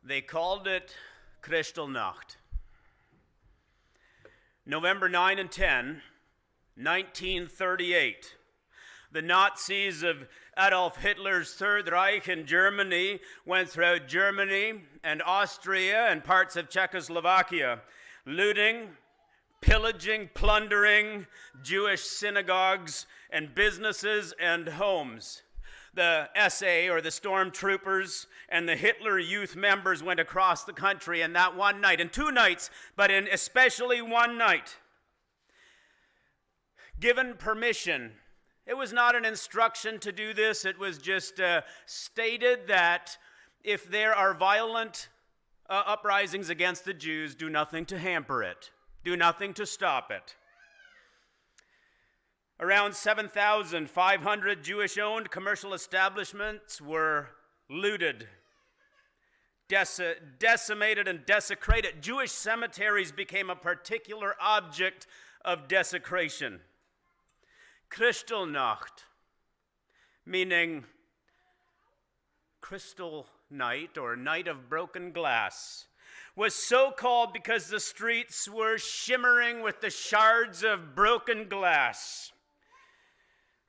They called it Kristallnacht. November 9 and 10, 1938. The Nazis of Adolf Hitler's Third Reich in Germany went throughout Germany and Austria and parts of Czechoslovakia, looting, pillaging, plundering Jewish synagogues and businesses and homes. The SA, or the stormtroopers, and the Hitler Youth members went across the country in that one night, in 2 nights, but in especially one night. Given permission, it was not an instruction to do this, it was just stated that if there are violent uprisings against the Jews, do nothing to hamper it, do nothing to stop it. Around 7,500 Jewish-owned commercial establishments were looted, decimated, and desecrated. Jewish cemeteries became a particular object of desecration. Kristallnacht, meaning crystal night or night of broken glass, was so called because the streets were shimmering with the shards of broken glass.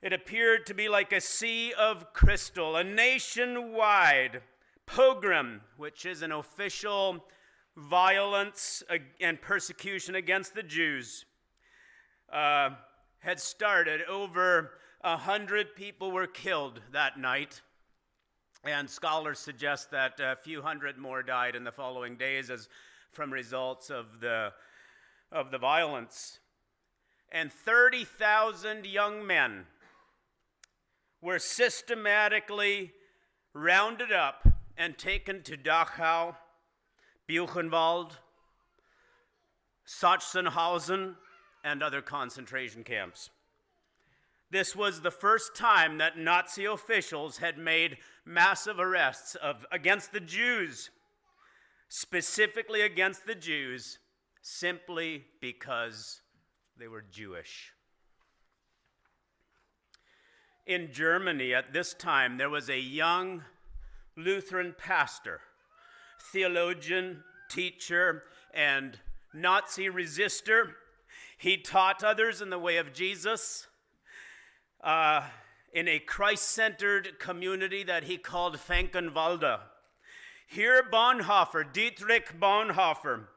It appeared to be like a sea of crystal, a nationwide pogrom, which is an official violence and persecution against the Jews, had started. Over 100 people were killed that night, and scholars suggest that a few hundred more died in the following days as from results of the violence. And 30,000 young men were systematically rounded up and taken to Dachau, Buchenwald, Sachsenhausen, and other concentration camps. This was the first time that Nazi officials had made massive arrests against the Jews, specifically against the Jews, simply because they were Jewish. In Germany at this time, there was a young Lutheran pastor, theologian, teacher, and Nazi resistor. He taught others in the way of Jesus in a Christ-centered community that he called Frankenwalde. Here Dietrich Bonhoeffer,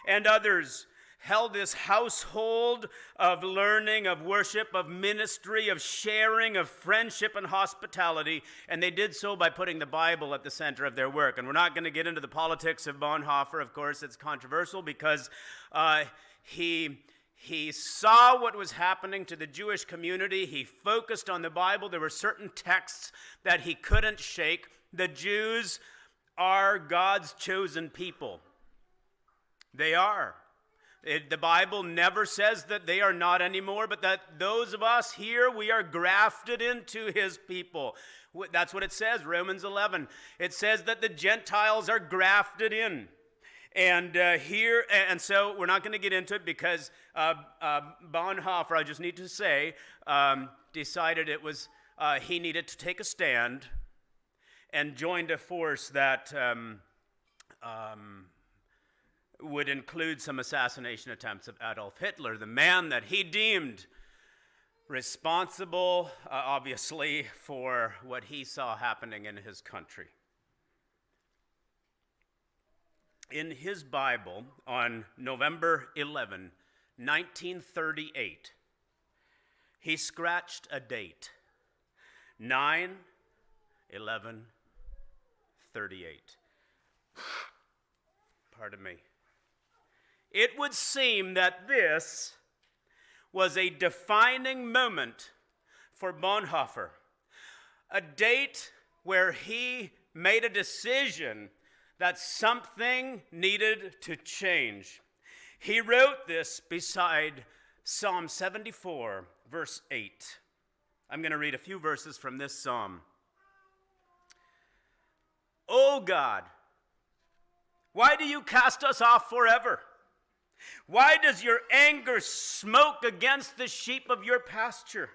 and others held this household of learning, of worship, of ministry, of sharing, of friendship and hospitality, and they did so by putting the Bible at the center of their work. And we're not going to get into the politics of Bonhoeffer. Of course, it's controversial because he saw what was happening to the Jewish community. He focused on the Bible. There were certain texts that he couldn't shake. The Jews are God's chosen people. They are. The Bible never says that they are not anymore, but that those of us here, we are grafted into his people. That's what it says, Romans 11. It says that the Gentiles are grafted in. And so we're not going to get into it because Bonhoeffer, I just need to say, decided it was he needed to take a stand and joined a force that would include some assassination attempts of Adolf Hitler, the man that he deemed responsible, obviously, for what he saw happening in his country. In his Bible, on November 11, 1938, he scratched a date, 9/11/38. Pardon me. It would seem that this was a defining moment for Bonhoeffer, a date where he made a decision that something needed to change. He wrote this beside Psalm 74, verse 8. I'm going to read a few verses from this psalm. O God, why do you cast us off forever? Why does your anger smoke against the sheep of your pasture?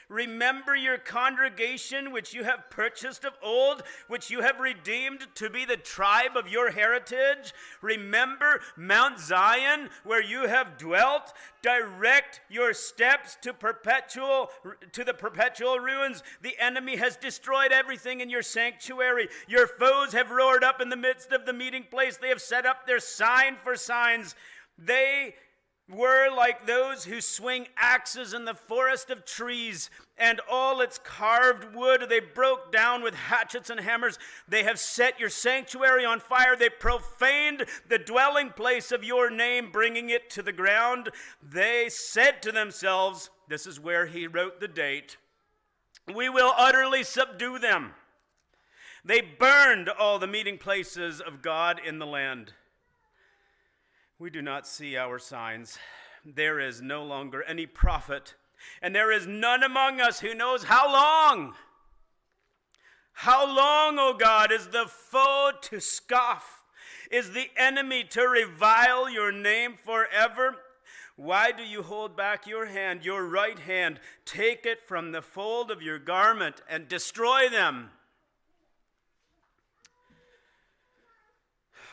Remember your congregation, which you have purchased of old, which you have redeemed to be the tribe of your heritage. Remember Mount Zion, where you have dwelt. Direct your steps to the perpetual ruins. The enemy has destroyed everything in your sanctuary. Your foes have roared up in the midst of the meeting place. They have set up their sign for signs. They were like those who swing axes in the forest of trees, and all its carved wood they broke down with hatchets and hammers. They have set your sanctuary on fire. They profaned the dwelling place of your name, bringing it to the ground. They said to themselves, this is where he wrote the date, we will utterly subdue them. They burned all the meeting places of God in the land. We do not see our signs. There is no longer any prophet, and there is none among us who knows how long. How long, O God, is the foe to scoff? Is the enemy to revile your name forever? Why do you hold back your hand, your right hand? Take it from the fold of your garment and destroy them.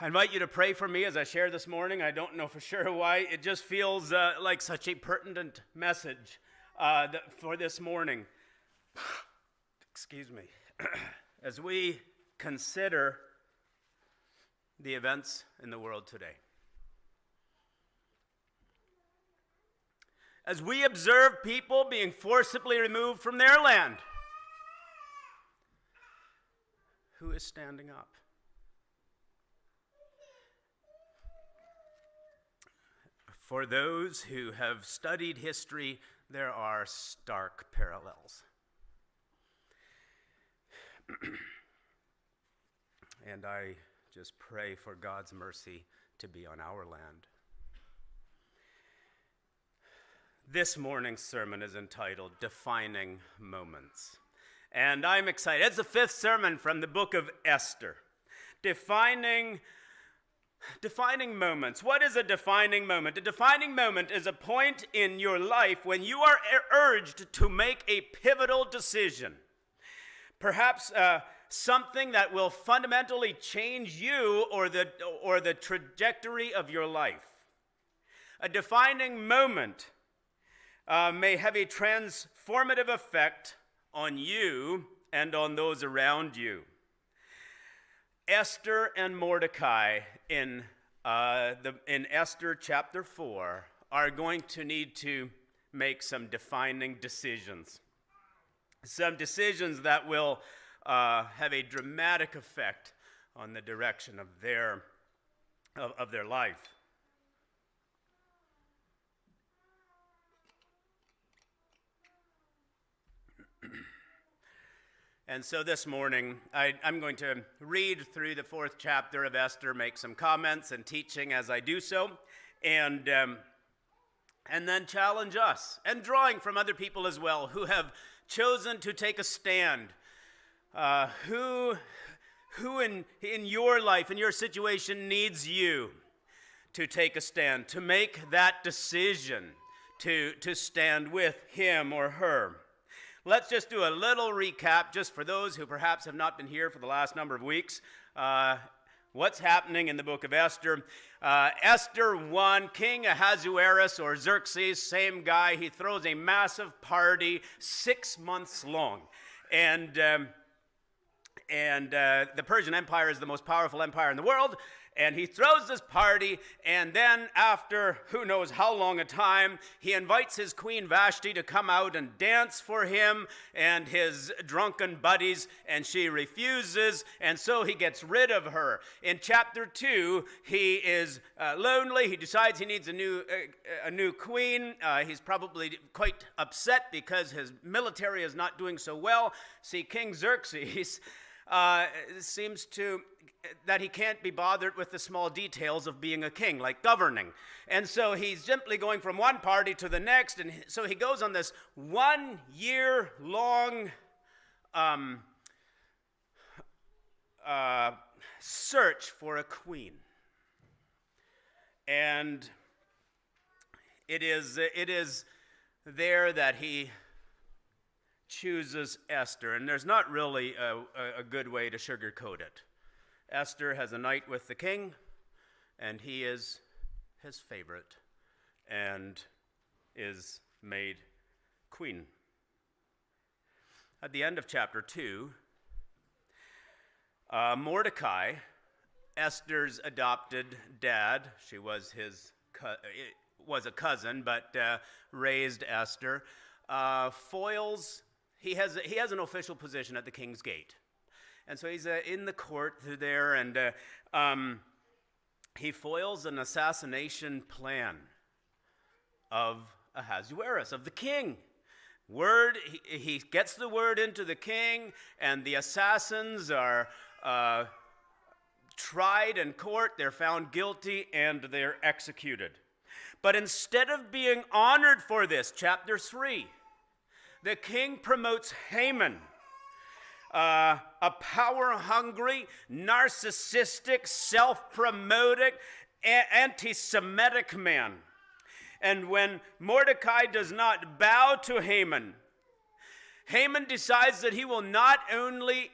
I invite you to pray for me as I share this morning. I don't know for sure why. It just feels like such a pertinent message for this morning. Excuse me. As we consider the events in the world today. As we observe people being forcibly removed from their land, who is standing up? For those who have studied history, there are stark parallels. And I just pray for God's mercy to be on our land. This morning's sermon is entitled Defining Moments. And I'm excited. It's the fifth sermon from the book of Esther. Defining moments. What is a defining moment? A defining moment is a point in your life when you are urged to make a pivotal decision. Perhaps something that will fundamentally change you or the trajectory of your life. A defining moment may have a transformative effect on you and on those around you. Esther and Mordecai in Esther chapter 4 are going to need to make some defining decisions. Some decisions that will have a dramatic effect on the direction of their life. And so this morning, I'm going to read through the fourth chapter of Esther, make some comments and teaching as I do so, and then challenge us, and drawing from other people as well who have chosen to take a stand, who in your life, in your situation, needs you to take a stand, to make that decision, to stand with him or her. Let's just do a little recap, just for those who perhaps have not been here for the last number of weeks. What's happening in the book of Esther? Esther 1, King Ahasuerus, or Xerxes, same guy, he throws a massive party 6 months long. And the Persian Empire is the most powerful empire in the world. And he throws this party, and then after who knows how long a time, he invites his queen Vashti to come out and dance for him and his drunken buddies, and she refuses, and so he gets rid of her. In chapter 2, he is lonely. He decides he needs a new queen. He's probably quite upset because his military is not doing so well. See, King Xerxes seems that he can't be bothered with the small details of being a king, like governing. And so he's simply going from one party to the next, and so he goes on this 1 year long search for a queen. And it is there that he chooses Esther, and there's not really a good way to sugarcoat it. Esther has a night with the king, and he is his favorite, and is made queen. At the end of chapter 2, Mordecai, Esther's adopted dad, she was was a cousin, but raised Esther, foils. He has an official position at the king's gate, and so he's in the court there, and he foils an assassination plan of Ahasuerus, of the king. He gets the word into the king, and the assassins are tried in court. They're found guilty, and they're executed. But instead of being honored for this, chapter 3, the king promotes Haman, a power-hungry, narcissistic, self-promoting, anti-Semitic man. And when Mordecai does not bow to Haman, Haman decides that he will not only,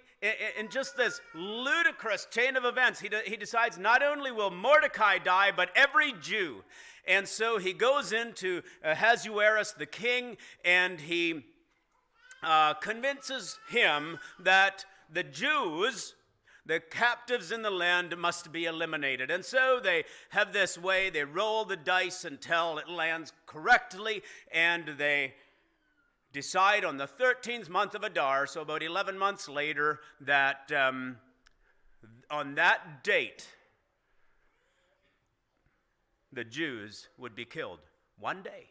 in just this ludicrous chain of events, he decides not only will Mordecai die, but every Jew. And so he goes into Ahasuerus, the king, and he convinces him that the Jews, the captives in the land, must be eliminated. And so they have this way, they roll the dice until it lands correctly, and they decide on the 13th month of Adar, so about 11 months later, that on that date, the Jews would be killed. One day.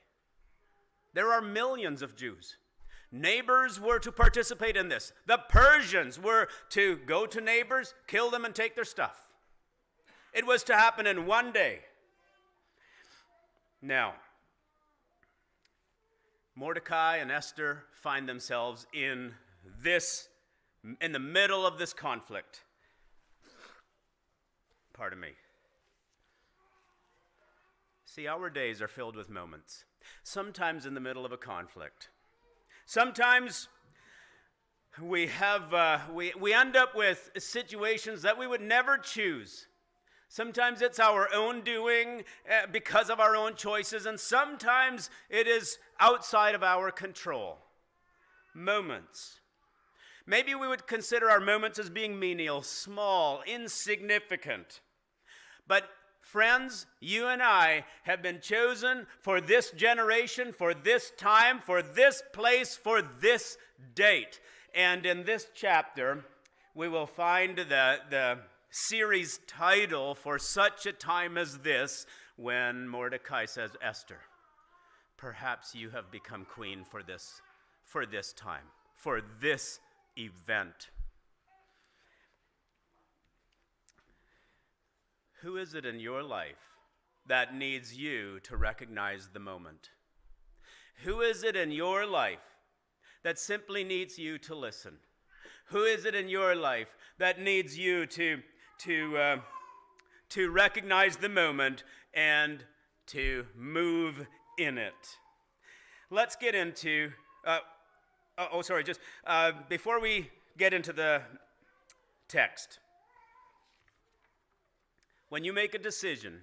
There are millions of Jews. Neighbors were to participate in this. The Persians were to go to neighbors, kill them, and take their stuff. It was to happen in one day. Now, Mordecai and Esther find themselves in the middle of this conflict. Pardon me. See, our days are filled with moments. Sometimes in the middle of a conflict. Sometimes we end up with situations that we would never choose. Sometimes it's our own doing because of our own choices, and sometimes it is outside of our control. Moments. Maybe we would consider our moments as being menial, small, insignificant. But friends, you and I have been chosen for this generation, for this time, for this place, for this date. And in this chapter, we will find the series title for such a time as this, when Mordecai says, Esther, perhaps you have become queen for this time, for this event. Who is it in your life that needs you to recognize the moment? Who is it in your life that simply needs you to listen? Who is it in your life that needs you to recognize the moment and to move in it? Let's get into, before we get into the text, when you make a decision,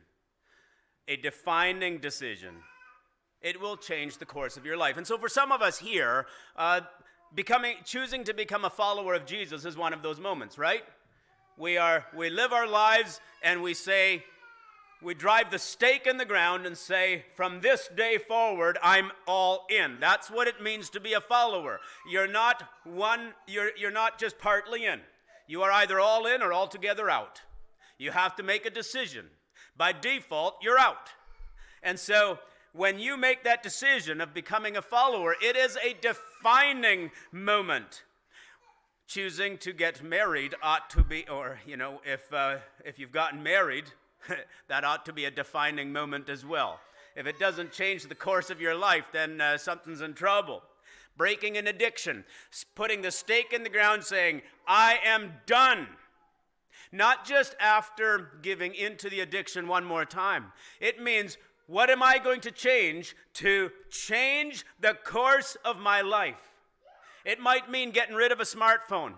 a defining decision, it will change the course of your life. And so for some of us here, choosing to become a follower of Jesus is one of those moments, right? We live our lives and we drive the stake in the ground and say, from this day forward, I'm all in. That's what it means to be a follower. You're not just partly in. You are either all in or altogether out. You have to make a decision. By default, you're out. And so when you make that decision of becoming a follower, it is a defining moment. Choosing to get married ought to be, or, if you've gotten married, that ought to be a defining moment as well. If it doesn't change the course of your life, then something's in trouble. Breaking an addiction, putting the stake in the ground saying, I am done. Not just after giving into the addiction one more time. It means, what am I going to change the course of my life? It might mean getting rid of a smartphone.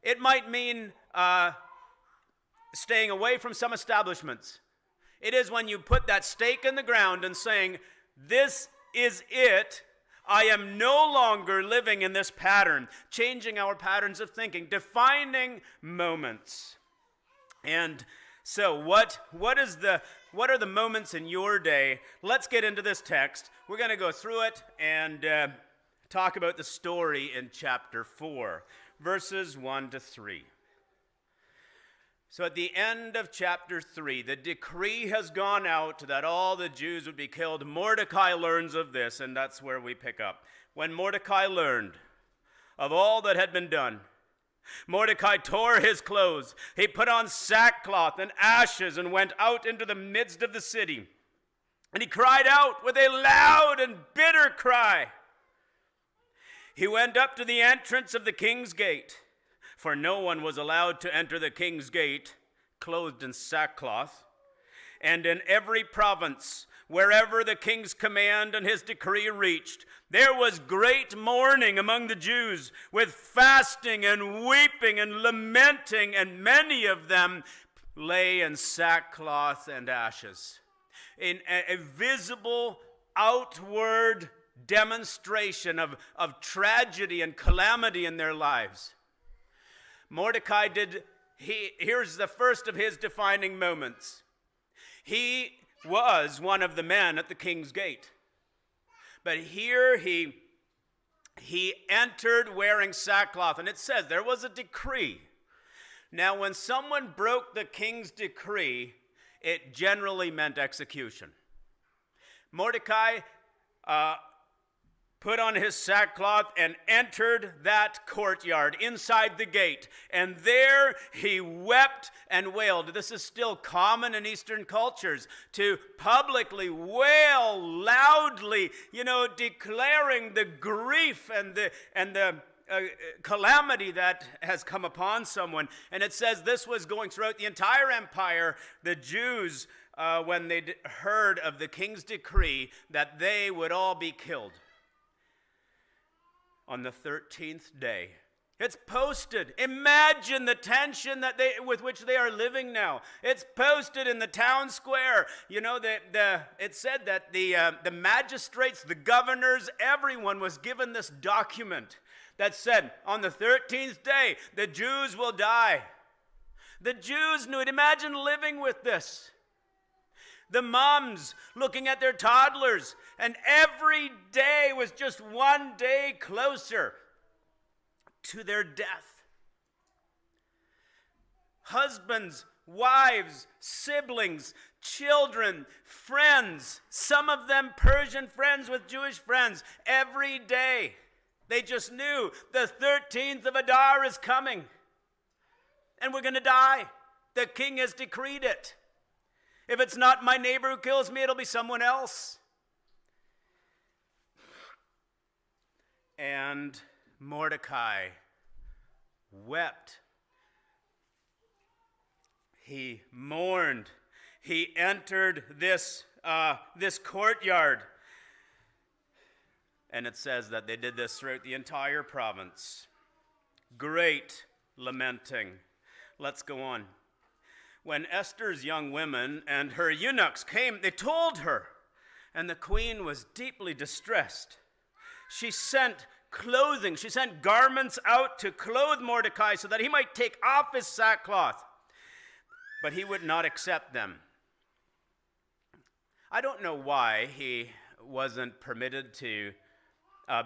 It might mean staying away from some establishments. It is when you put that stake in the ground and saying, this is it. I am no longer living in this pattern, changing our patterns of thinking, defining moments. And so what are the moments in your day? Let's get into this text. We're going to go through it and talk about the story in chapter 4, verses 1 to 3. So at the end of chapter 3, the decree has gone out that all the Jews would be killed. Mordecai learns of this, and that's where we pick up. When Mordecai learned of all that had been done, Mordecai tore his clothes. He put on sackcloth and ashes and went out into the midst of the city. And he cried out with a loud and bitter cry. He went up to the entrance of the king's gate, for no one was allowed to enter the king's gate clothed in sackcloth. And in every province, wherever the king's command and his decree reached, there was great mourning among the Jews, with fasting and weeping and lamenting, and many of them lay in sackcloth and ashes. In a visible outward demonstration of tragedy and calamity in their lives. Mordecai here's the first of his defining moments. He was one of the men at the king's gate. But here he entered wearing sackcloth, and it says there was a decree. Now, when someone broke the king's decree, it generally meant execution. Mordecai put on his sackcloth and entered that courtyard inside the gate. And there he wept and wailed. This is still common in Eastern cultures, to publicly wail loudly, declaring the grief and the calamity that has come upon someone. And it says this was going throughout the entire empire. The Jews, when they heard of the king's decree that they would all be killed on the 13th day. It's posted. Imagine the tension with which they are living now. It's posted in the town square. It said that the magistrates, the governors, everyone was given this document that said, on the 13th day, the Jews will die. The Jews knew it. Imagine living with this. The moms looking at their toddlers, and every day was just one day closer to their death. Husbands, wives, siblings, children, friends, some of them Persian friends with Jewish friends, every day. They just knew the 13th of Adar is coming, and we're going to die. The king has decreed it. If it's not my neighbor who kills me, it'll be someone else. And Mordecai wept. He mourned. He entered this courtyard. And it says that they did this throughout the entire province. Great lamenting. Let's go on. When Esther's young women and her eunuchs came, they told her, and the queen was deeply distressed. She sent garments out to clothe Mordecai so that he might take off his sackcloth, but he would not accept them. I don't know why he wasn't permitted to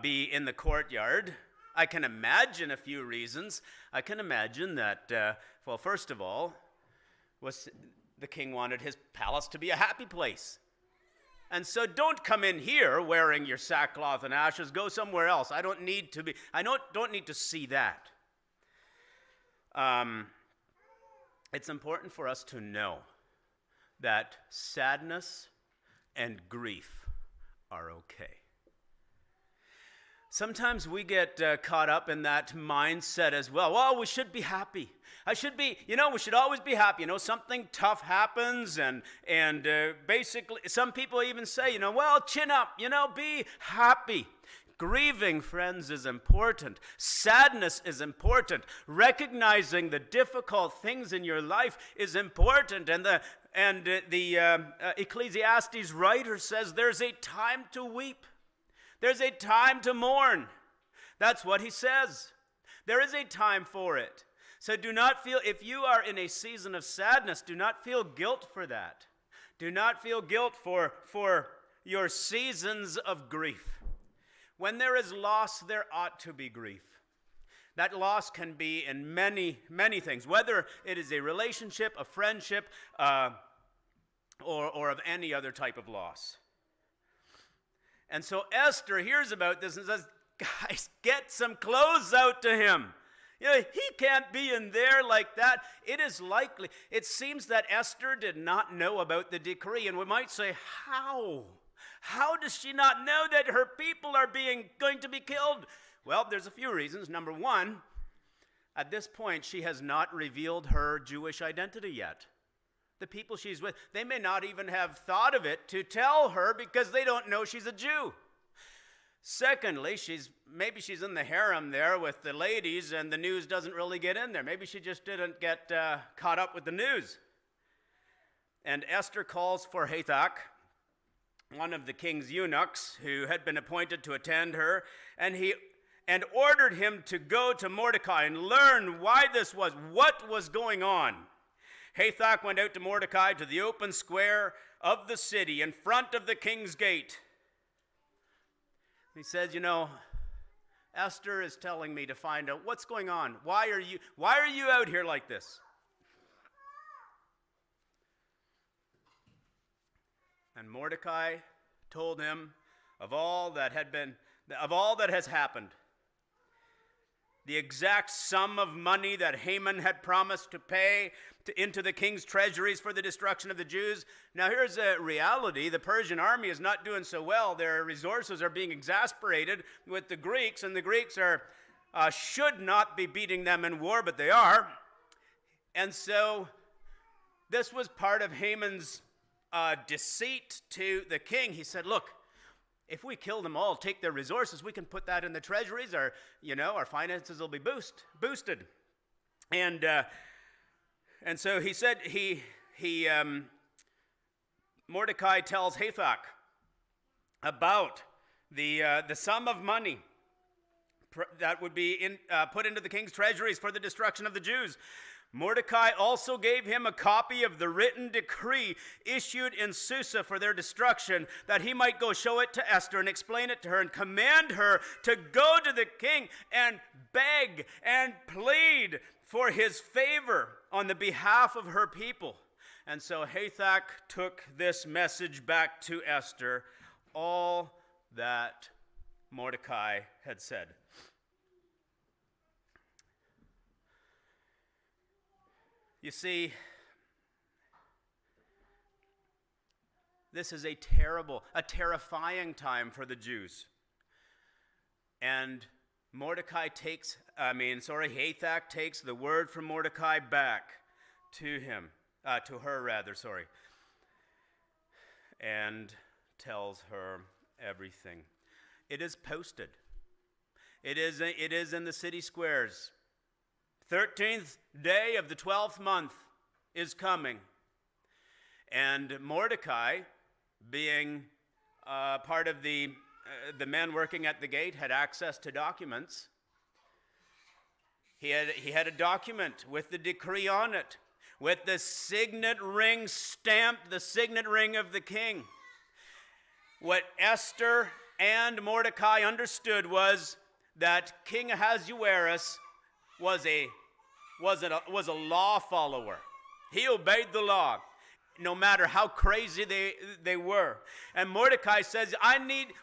be in the courtyard. I can imagine a few reasons. I can imagine that, first of all, the king wanted his palace to be a happy place. And so don't come in here wearing your sackcloth and ashes. Go somewhere else. I don't need to see that. It's important for us to know that sadness and grief are okay. Sometimes we get caught up in that mindset as well. Well, we should be happy. We should always be happy. Something tough happens, and basically, some people even say, chin up, be happy. Grieving, friends, is important. Sadness is important. Recognizing the difficult things in your life is important. And the Ecclesiastes writer says there's a time to weep. There's a time to mourn. That's what he says. There is a time for it. So do not feel, if you are in a season of sadness, do not feel guilt for that. Do not feel guilt for your seasons of grief. When there is loss, there ought to be grief. That loss can be in many, many things, whether it is a relationship, a friendship, or of any other type of loss. And so Esther hears about this and says, guys, get some clothes out to him. You know, he can't be in there like that. It is likely. It seems that Esther did not know about the decree. And we might say, how? How does she not know that her people are going to be killed? Well, there's a few reasons. Number one, at this point, she has not revealed her Jewish identity yet. The people she's with, they may not even have thought of it to tell her because they don't know she's a Jew. Secondly, maybe she's in the harem there with the ladies and the news doesn't really get in there. Maybe she just didn't get caught up with the news. And Esther calls for Hathach, one of the king's eunuchs who had been appointed to attend her, and ordered him to go to Mordecai and learn why this was, what was going on. Hathach went out to Mordecai to the open square of the city in front of the king's gate. He says, you know, Esther is telling me to find out what's going on. Why are you out here like this? And Mordecai told him of all that has happened. The exact sum of money that Haman had promised to pay into the king's treasuries for the destruction of the Jews. Now here's a reality. The Persian army is not doing so well. Their resources are being exasperated with the Greeks, and the Greeks should not be beating them in war, but they are. And so this was part of Haman's deceit to the king. He said, look, if we kill them all, take their resources, we can put that in the treasuries. Our finances will be boosted. And so he said, Mordecai tells Hathach about the sum of money that would be put into the king's treasuries for the destruction of the Jews. Mordecai also gave him a copy of the written decree issued in Susa for their destruction, that he might go show it to Esther and explain it to her and command her to go to the king and beg and plead for his favor on the behalf of her people. And so Hathach took this message back to Esther, all that Mordecai had said. You see, this is a terrifying time for the Jews. And Hathach takes the word from Mordecai back to her, and tells her everything. It is posted. It is in the city squares. 13th day of the 12th month is coming. And Mordecai, being part of the men working at the gate, had access to documents. He had a document with the decree on it, with the signet ring stamped, the signet ring of the king. What Esther and Mordecai understood was that King Ahasuerus was a law follower. He obeyed the law, no matter how crazy they were. And Mordecai says,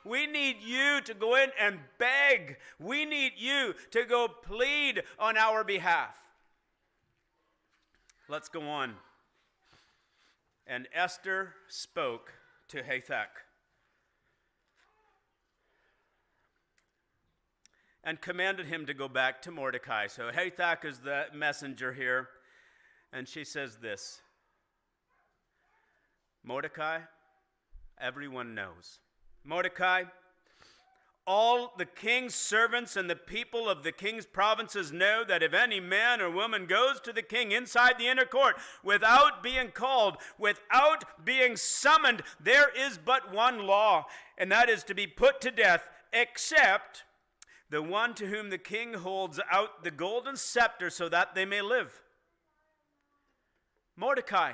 we need you to go in and beg. We need you to go plead on our behalf. Let's go on. And Esther spoke to Hathach and commanded him to go back to Mordecai. So Hathach is the messenger here, and she says this: Mordecai, everyone knows. Mordecai, All the king's servants and the people of the king's provinces know that if any man or woman goes to the king inside the inner court without being called, without being summoned, there is but one law, and that is to be put to death, except the one to whom the king holds out the golden scepter so that they may live. Mordecai,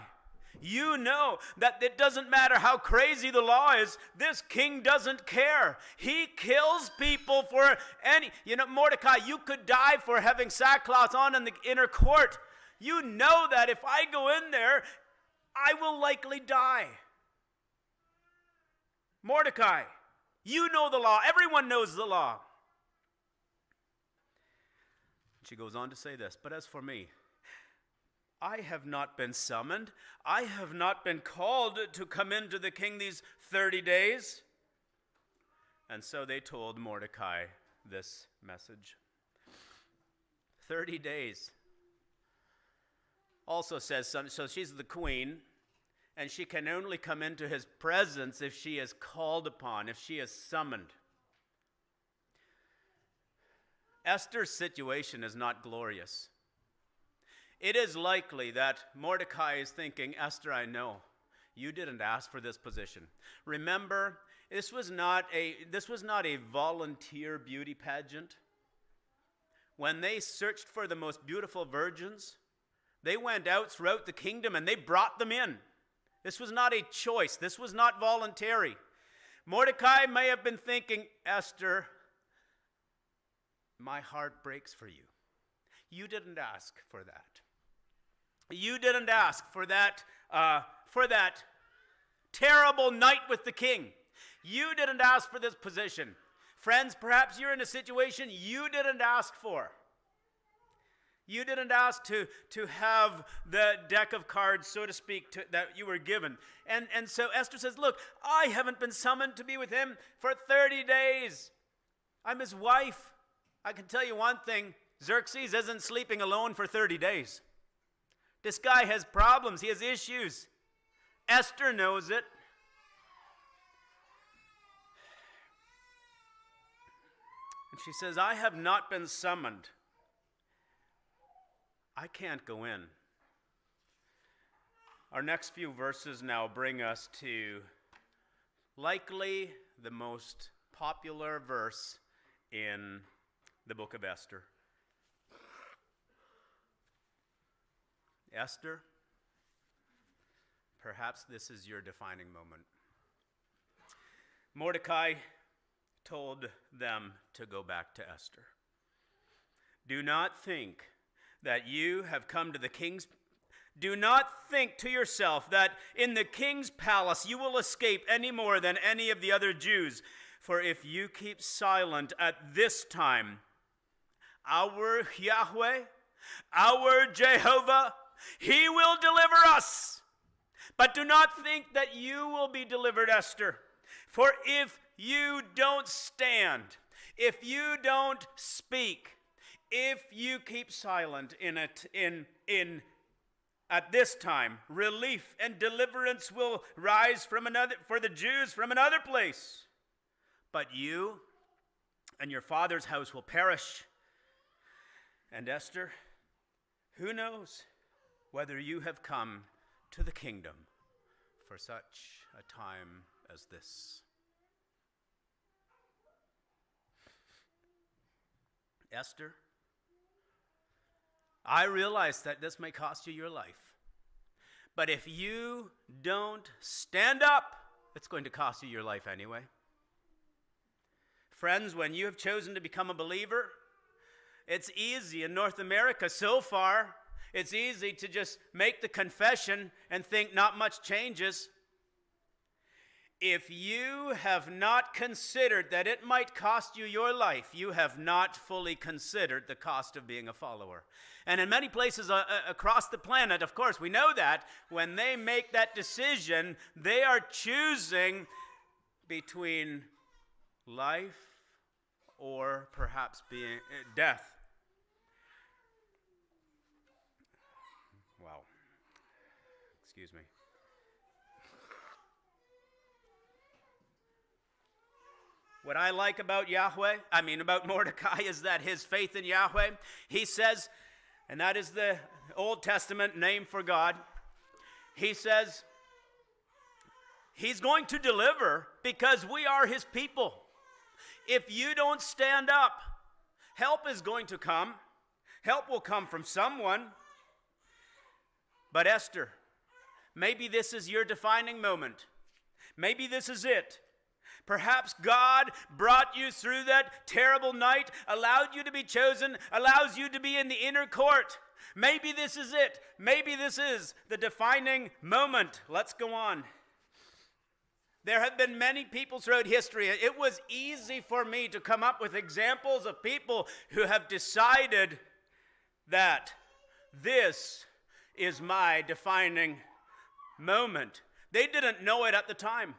you know that it doesn't matter how crazy the law is, this king doesn't care. He kills people for any... Mordecai, you could die for having sackcloth on in the inner court. You know that if I go in there, I will likely die. Mordecai, you know the law. Everyone knows the law. She goes on to say this, but as for me, I have not been summoned. I have not been called to come into the king these 30 days. And so they told Mordecai this message. 30 days. Also says something, so she's the queen, and she can only come into his presence if she is called upon, if she is summoned. Esther's situation is not glorious. It is likely that Mordecai is thinking, Esther, I know you didn't ask for this position. Remember, this was not a volunteer beauty pageant. When they searched for the most beautiful virgins, they went out throughout the kingdom and they brought them in. This was not a choice. This was not voluntary. Mordecai may have been thinking, Esther, my heart breaks for you. You didn't ask for that. You didn't ask for that terrible night with the king. You didn't ask for this position. Friends, perhaps you're in a situation you didn't ask for. You didn't ask to have the deck of cards, so to speak, that you were given. And so Esther says, look, I haven't been summoned to be with him for 30 days. I'm his wife. I can tell you one thing, Xerxes isn't sleeping alone for 30 days. This guy has problems. He has issues. Esther knows it. And she says, I have not been summoned. I can't go in. Our next few verses now bring us to likely the most popular verse in the book of Esther. Esther, perhaps this is your defining moment. Mordecai told them to go back to Esther. Do not think that you have come to the king's... Do not think to yourself that in the king's palace you will escape any more than any of the other Jews. For if you keep silent at this time, our Yahweh, our Jehovah, he will deliver us. But do not think that you will be delivered, Esther. For if you don't stand, if you don't speak, if you keep silent at this time, relief and deliverance will rise for the Jews from another place. But you and your father's house will perish. And Esther, who knows whether you have come to the kingdom for such a time as this? Esther, I realize that this may cost you your life. But if you don't stand up, it's going to cost you your life anyway. Friends, when you have chosen to become a believer, it's easy in North America so far. It's easy to just make the confession and think not much changes. If you have not considered that it might cost you your life, you have not fully considered the cost of being a follower. And in many places across the planet, of course, we know that when they make that decision, they are choosing between life or perhaps being death. Wow. Excuse me. What I like about about Mordecai, is that his faith in Yahweh, he says, and that is the Old Testament name for God, he says, he's going to deliver because we are his people. If you don't stand up, help is going to come. Help will come from someone. But Esther, maybe this is your defining moment. Maybe this is it. Perhaps God brought you through that terrible night, allowed you to be chosen, allows you to be in the inner court. Maybe this is it. Maybe this is the defining moment. Let's go on. There have been many people throughout history. It was easy for me to come up with examples of people who have decided that this is my defining moment. They didn't know it at the time.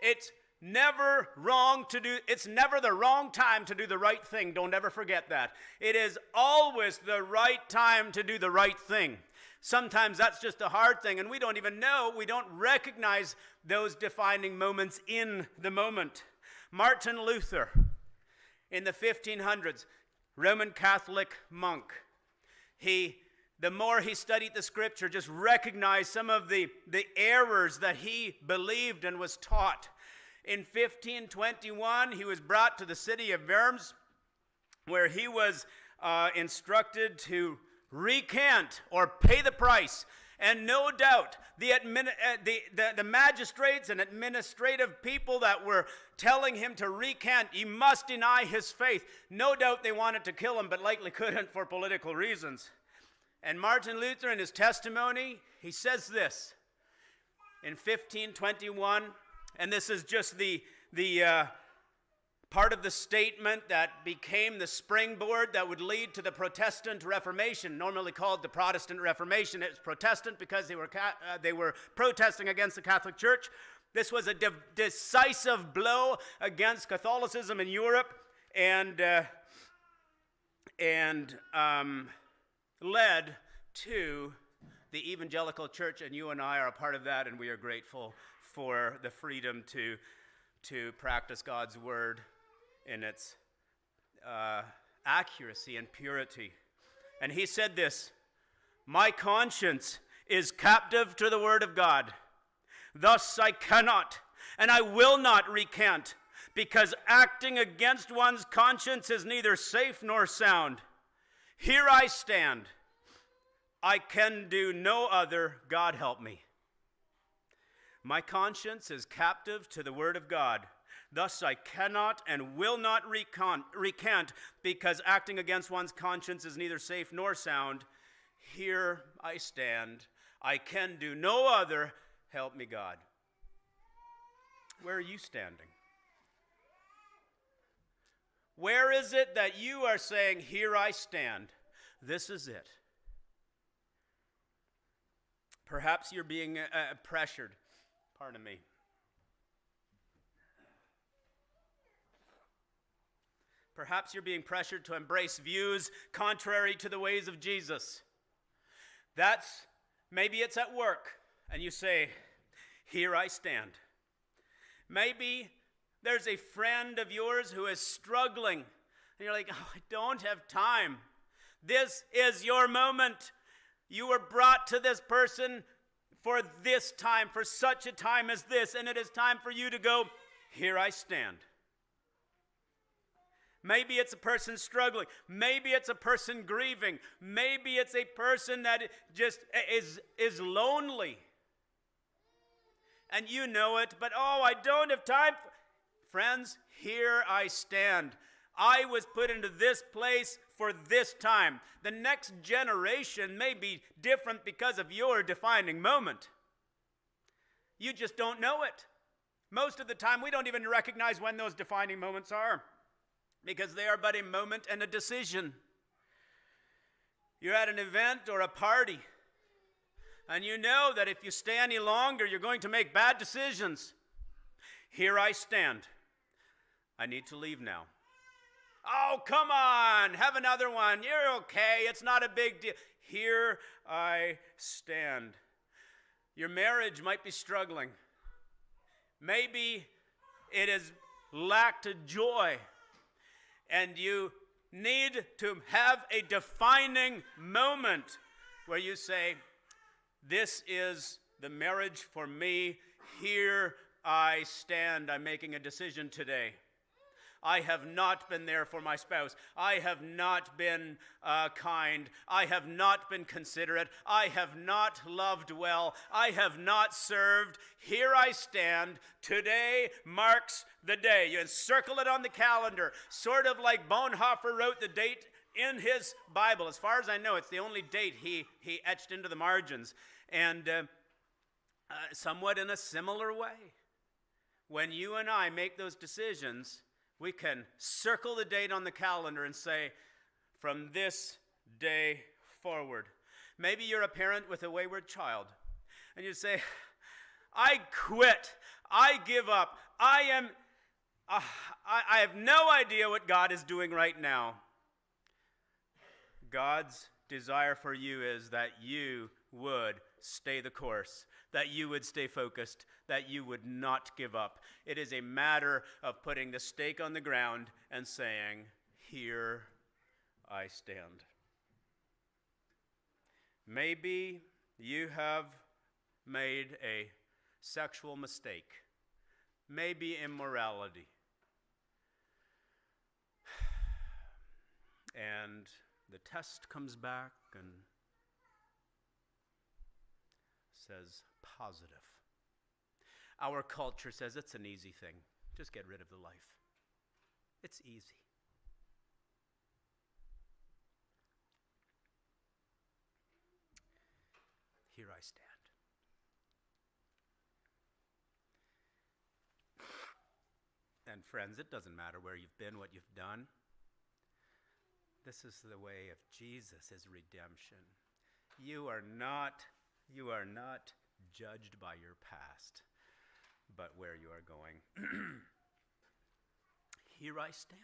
It's never the wrong time to do the right thing. Don't ever forget that. It is always the right time to do the right thing. Sometimes that's just a hard thing, and we don't even know, we don't recognize those defining moments in the moment. Martin Luther, in the 1500s, Roman Catholic monk, the more he studied the scripture, just recognized some of the errors that he believed and was taught. In 1521, he was brought to the city of Worms, where he was instructed to recant or pay the price. And no doubt, the magistrates and administrative people that were telling him to recant, he must deny his faith. No doubt they wanted to kill him, but likely couldn't for political reasons. And Martin Luther, in his testimony, he says this in 1521, and this is just the part of the statement that became the springboard that would lead to the Protestant Reformation, normally called the Protestant Reformation. It was Protestant because they were protesting against the Catholic Church. This was a decisive blow against Catholicism in Europe, and led to the evangelical church, and you and I are a part of that, and we are grateful for the freedom to practice God's word in its accuracy and purity. And he said this, "My conscience is captive to the word of God. Thus I cannot and I will not recant, because acting against one's conscience is neither safe nor sound. Here I stand. I can do no other. God help me. My conscience is captive to the word of God. Thus I cannot and will not recant, because acting against one's conscience is neither safe nor sound. Here I stand. I can do no other. Help me, God." Where are you standing? Where is it that you are saying, "Here I stand. This is it"? Perhaps you're being pressured. Pardon me. Perhaps you're being pressured to embrace views contrary to the ways of Jesus. Maybe it's at work, and you say, "Here I stand." Maybe there's a friend of yours who is struggling, and you're like, "Oh, I don't have time." This is your moment. You were brought to this person for this time, for such a time as this, and it is time for you to go, "Here I stand." Maybe it's a person struggling. Maybe it's a person grieving. Maybe it's a person that just is lonely. And you know it, but I don't have time. Friends, here I stand. I was put into this place for this time. The next generation may be different because of your defining moment. You just don't know it. Most of the time, we don't even recognize when those defining moments are, because they are but a moment and a decision. You're at an event or a party, and you know that if you stay any longer, you're going to make bad decisions. Here I stand. I need to leave now. "Oh, come on, have another one. You're okay. It's not a big deal." Here I stand. Your marriage might be struggling. Maybe it is lacked joy. And you need to have a defining moment where you say, this is the marriage for me. Here I stand. I'm making a decision today. I have not been there for my spouse. I have not been kind. I have not been considerate. I have not loved well. I have not served. Here I stand. Today marks the day. You encircle it on the calendar, sort of like Bonhoeffer wrote the date in his Bible. As far as I know, it's the only date he etched into the margins. And somewhat in a similar way, when you and I make those decisions, we can circle the date on the calendar and say, from this day forward. Maybe you're a parent with a wayward child, and you say, I quit. I give up. I have no idea what God is doing right now. God's desire for you is that you would stay the course, that you would stay focused, that you would not give up. It is a matter of putting the stake on the ground and saying, here I stand. Maybe you have made a sexual mistake, maybe immorality. And the test comes back and says positive. Our culture says it's an easy thing. Just get rid of the life. It's easy. Here I stand. And friends, it doesn't matter where you've been, what you've done. This is the way of Jesus, his redemption. You are not judged by your past, but where you are going. Here I stand.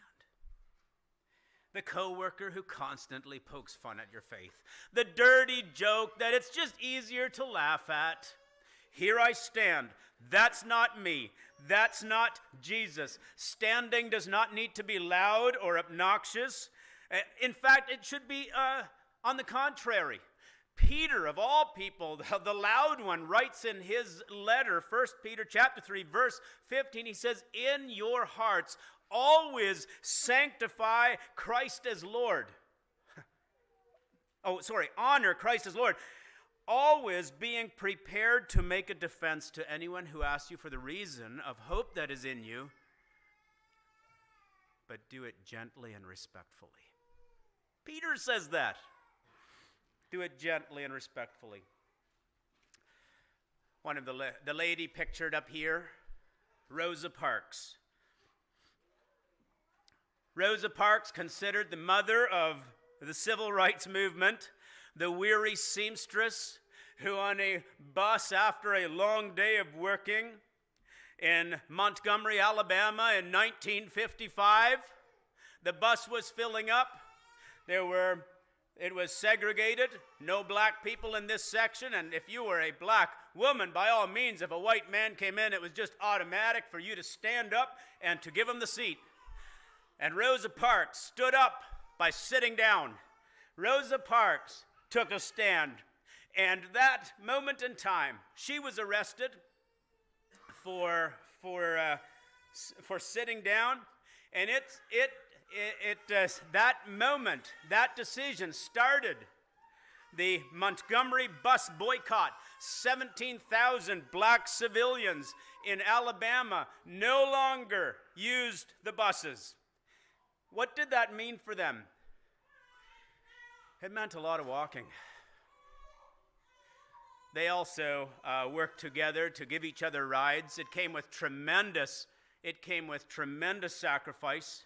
The coworker who constantly pokes fun at your faith. The dirty joke that it's just easier to laugh at. Here I stand. That's not me. That's not Jesus. Standing does not need to be loud or obnoxious. In fact, it should be on the contrary. Peter, of all people, the loud one, writes in his letter, 1 Peter chapter 3, verse 15, he says, in your hearts always sanctify Christ as Lord. Honor Christ as Lord. Always being prepared to make a defense to anyone who asks you for the reason of hope that is in you, but do it gently and respectfully. Peter says that. Do it gently and respectfully. One of the lady pictured up here, Rosa Parks. Rosa Parks, considered the mother of the civil rights movement, the weary seamstress who on a bus after a long day of working in Montgomery, Alabama in 1955, the bus was filling up. It was segregated, no black people in this section, and if you were a black woman, by all means, if a white man came in, it was just automatic for you to stand up and to give him the seat. And Rosa Parks stood up by sitting down. Rosa Parks took a stand, and that moment in time, she was arrested for sitting down, and that moment, that decision started the Montgomery bus boycott. 17,000 black civilians in Alabama no longer used the buses. What did that mean for them? It meant a lot of walking. They also worked together to give each other rides. It came with tremendous sacrifice.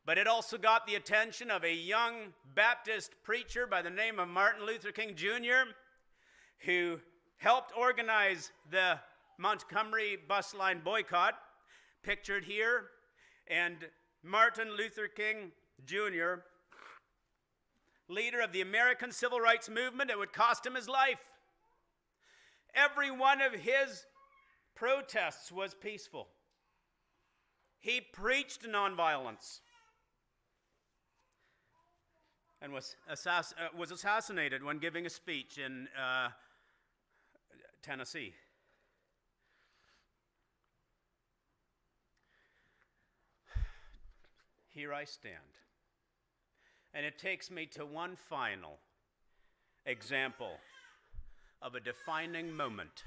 But it also got the attention of a young Baptist preacher by the name of Martin Luther King Jr., who helped organize the Montgomery bus line boycott, pictured here. And Martin Luther King Jr., leader of the American Civil Rights Movement, it would cost him his life. Every one of his protests was peaceful. He preached nonviolence and was assassinated when giving a speech in Tennessee. Here I stand. And it takes me to one final example of a defining moment.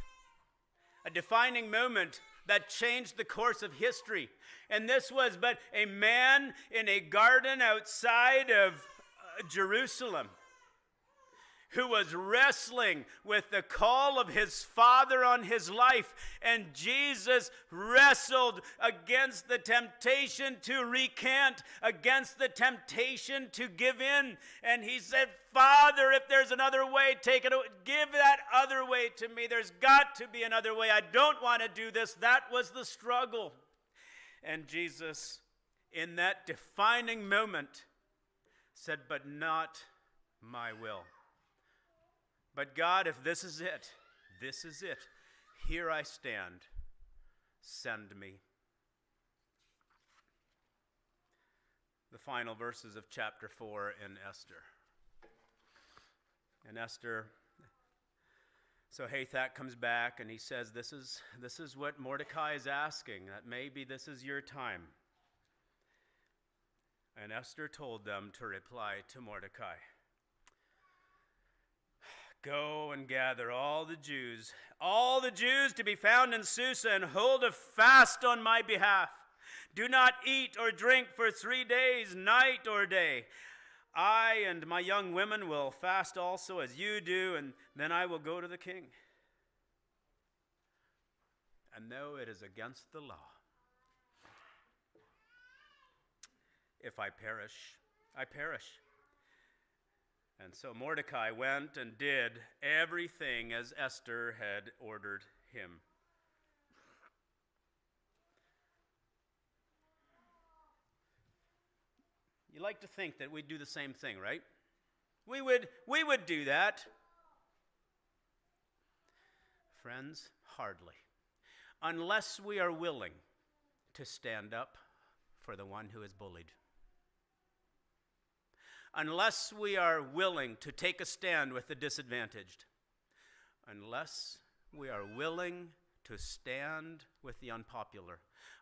A defining moment that changed the course of history. And this was but a man in a garden outside of Jerusalem who was wrestling with the call of his Father on his life. And Jesus wrestled against the temptation to recant, against the temptation to give in. And he said, Father, if there's another way, take it away. Give that other way to me. There's got to be another way. I don't want to do this. That was the struggle. And Jesus, in that defining moment, said, but not my will. But God, if this is it, here I stand, send me. The final verses of chapter 4 in Esther. And Esther, so Hathach comes back and he says, this is what Mordecai is asking, that maybe this is your time. And Esther told them to reply to Mordecai, go and gather all the Jews to be found in Susa, and hold a fast on my behalf. Do not eat or drink for 3 days, night or day. I and my young women will fast also as you do, and then I will go to the king. And though it is against the law, if I perish, I perish. And so Mordecai went and did everything as Esther had ordered him. You like to think that we'd do the same thing, right? We would do that. Friends, hardly. Unless we are willing to stand up for the one who is bullied. Unless we are willing to take a stand with the disadvantaged. Unless we are willing to stand with the unpopular.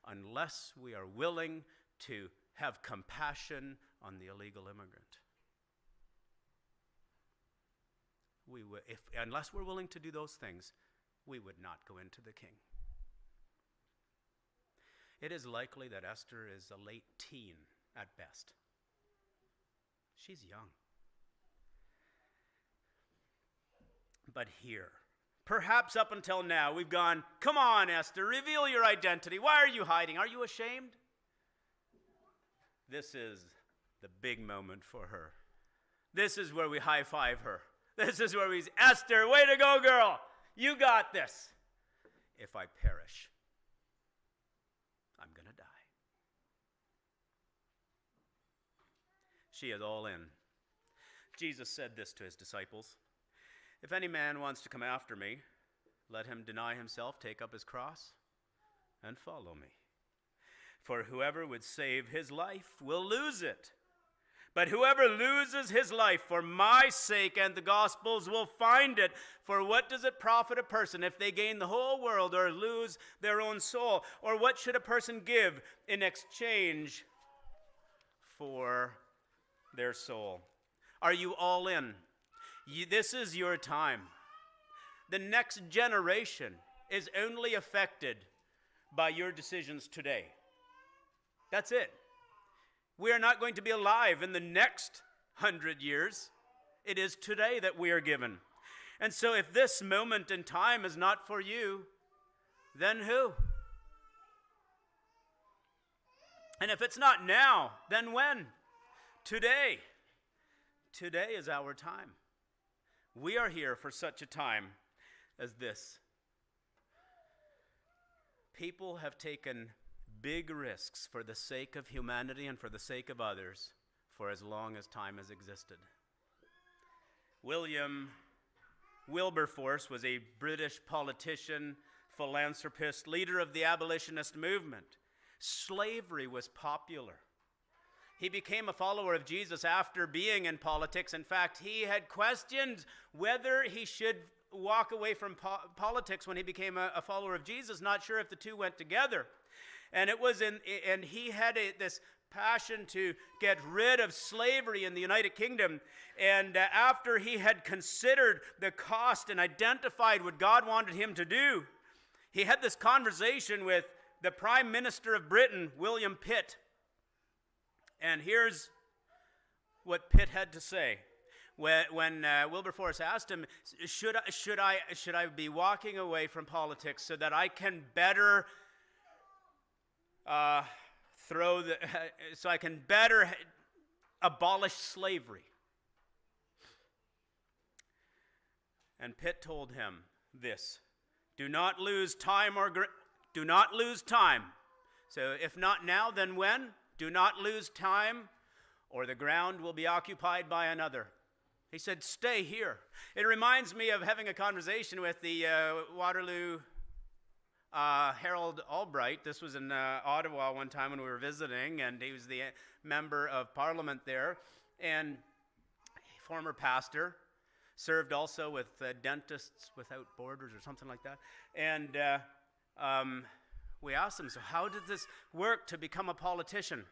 Unless we are willing to have compassion on the illegal immigrant. Unless we're willing to do those things, we would not go into the king. It is likely that Esther is a late teen at best. She's young. But here, perhaps up until now, we've gone, come on, Esther, reveal your identity. Why are you hiding? Are you ashamed? This is the big moment for her. This is where we high-five her. This is where we say, Esther, way to go, girl. You got this. If I perish, I'm going to die. She is all in. Jesus said this to his disciples. If any man wants to come after me, let him deny himself, take up his cross, and follow me. For whoever would save his life will lose it. But whoever loses his life for my sake and the gospel's will find it. For what does it profit a person if they gain the whole world or lose their own soul? Or what should a person give in exchange for their soul? Are you all in? This is your time. The next generation is only affected by your decisions today. That's it. We are not going to be alive in the next 100 years. It is today that we are given. And so if this moment in time is not for you, then who? And if it's not now, then when? Today. Today is our time. We are here for such a time as this. People have taken big risks for the sake of humanity and for the sake of others for as long as time has existed. William Wilberforce was a British politician, philanthropist, leader of the abolitionist movement. slavery was popular. He became a follower of Jesus after being in politics. In fact, he had questioned whether he should walk away from politics when he became a follower of Jesus, not sure if the two went together. And he had this passion to get rid of slavery in the United Kingdom. And after he had considered the cost and identified what God wanted him to do, he had this conversation with the Prime Minister of Britain, William Pitt. And here's what Pitt had to say. When Wilberforce asked him, should I be walking away from politics so that I can better abolish slavery? And Pitt told him this: do not lose time do not lose time. So if not now, then when? Do not lose time, or the ground will be occupied by another. He said, stay here. It reminds me of having a conversation with the Waterloo Harold Albright. This was in Ottawa one time when we were visiting, and he was the member of Parliament there, and former pastor, served also with Dentists Without Borders or something like that. And we asked him, so how did this work to become a politician?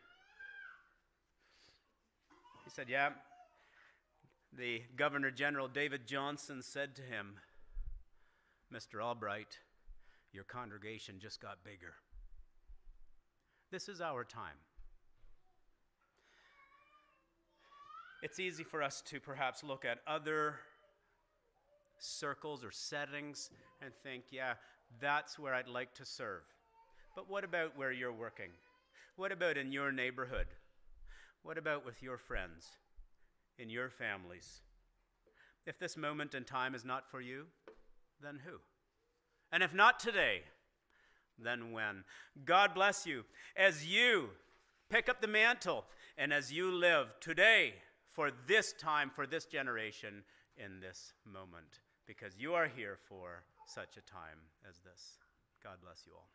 He said, yeah, the Governor General David Johnson said to him, Mr. Albright, your congregation just got bigger. This is our time. It's easy for us to perhaps look at other circles or settings and think, yeah, that's where I'd like to serve. But what about where you're working? What about in your neighborhood? What about with your friends, in your families? If this moment in time is not for you, then who? And if not today, then when? God bless you as you pick up the mantle and as you live today for this time, for this generation, in this moment, because you are here for such a time as this. God bless you all.